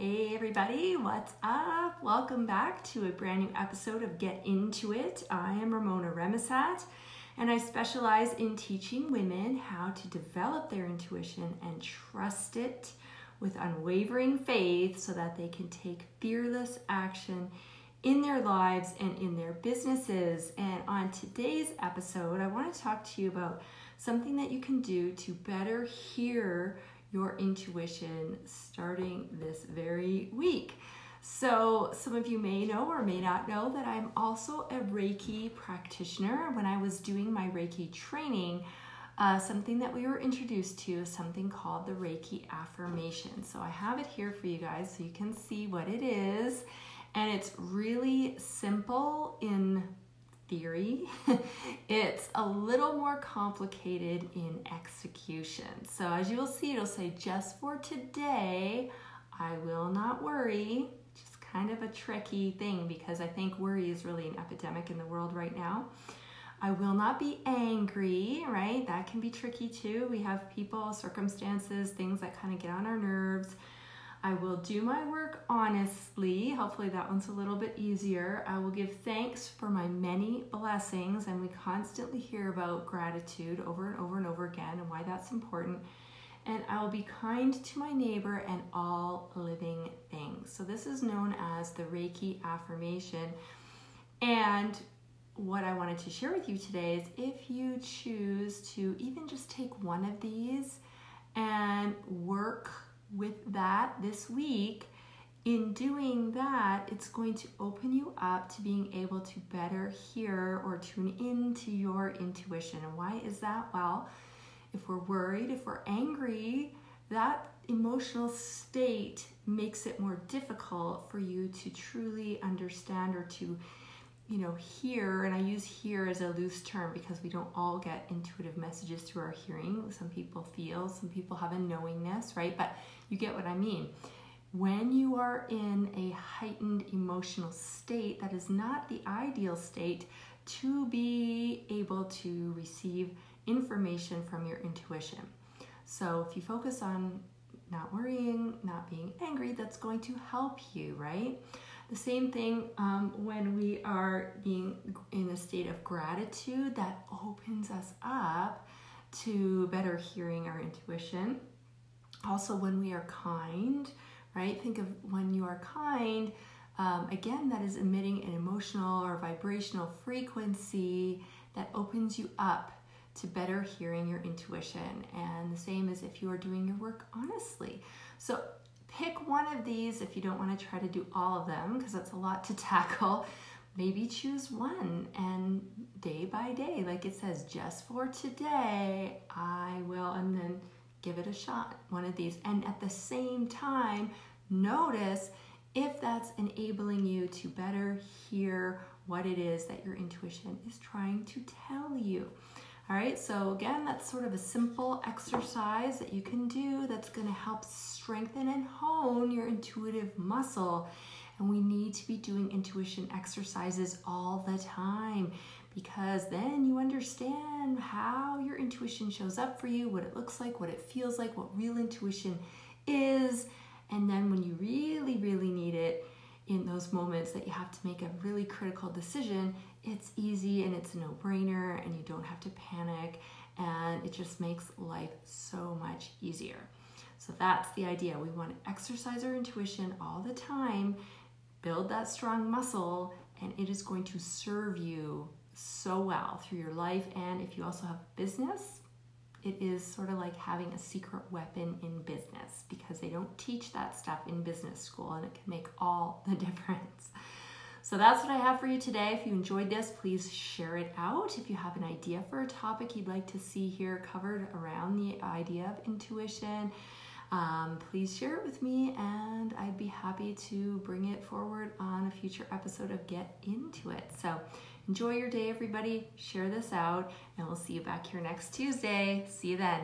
Hey everybody, what's up? Welcome back to a brand new episode of Get Into It. I am Ramona Remisat, and I specialize in teaching women how to develop their intuition and trust it with unwavering faith so that they can take fearless action in their lives and in their businesses. And on today's episode, I want to talk to you about something that you can do to better hear your intuition starting this very week. So some of you may know or may not know that I'm also a Reiki practitioner. When I was doing my Reiki training, something that we were introduced to is something called the Reiki Affirmation. So I have it here for you guys so you can see what it is. And it's really simple in theory. It's a little more complicated in execution. So as you will see, it'll say, just for today, I will not worry. Just kind of a tricky thing because I think worry is really an epidemic in the world right now. I will not be angry, right? That can be tricky too. We have people, circumstances, things that kind of get on our nerves. I will do my work honestly. Hopefully that one's a little bit easier. I will give thanks for my many blessings, and we constantly hear about gratitude over and over and over again and why that's important. And I will be kind to my neighbor and all living things. So this is known as the Reiki Affirmation. And what I wanted to share with you today is if you choose to even just take one of these and work with that this week, in doing that, it's going to open you up to being able to better hear or tune into your intuition. And why is that? Well, if we're worried, if we're angry, that emotional state makes it more difficult for you to truly understand or to hear. And I use hear as a loose term because we don't all get intuitive messages through our hearing. Some people feel, some people have a knowingness, right? But you get what I mean. When you are in a heightened emotional state, that is not the ideal state to be able to receive information from your intuition. So if you focus on not worrying, not being angry, that's going to help you, right? The same thing when we are being in a state of gratitude, that opens us up to better hearing our intuition. Also, when we are kind, right? Think of when you are kind, again, that is emitting an emotional or vibrational frequency that opens you up to better hearing your intuition. And the same as if you are doing your work honestly. So pick one of these if you don't want to try to do all of them because that's a lot to tackle. Maybe choose one and day by day, like it says, just for today, I will, and then give it a shot, one of these. And at the same time, notice if that's enabling you to better hear what it is that your intuition is trying to tell you. All right, so again, that's sort of a simple exercise that you can do that's going to help strengthen and hone your intuitive muscle. And we need to be doing intuition exercises all the time because then you understand how your intuition shows up for you, what it looks like, what it feels like, what real intuition is. And then when you really, really need it, in those moments that you have to make a really critical decision, it's easy and it's a no-brainer and you don't have to panic, and it just makes life so much easier. So that's the idea. We want to exercise our intuition all the time, build that strong muscle, and it is going to serve you so well through your life. And if you also have business, it is sort of like having a secret weapon in business because they don't teach that stuff in business school, and it can make all the difference. So that's what I have for you today. If you enjoyed this, please share it out. If you have an idea for a topic you'd like to see here covered around the idea of intuition, please share it with me and I'd be happy to bring it forward on a future episode of Get Into It. So enjoy your day, everybody. Share this out, and we'll see you back here next Tuesday. See you then.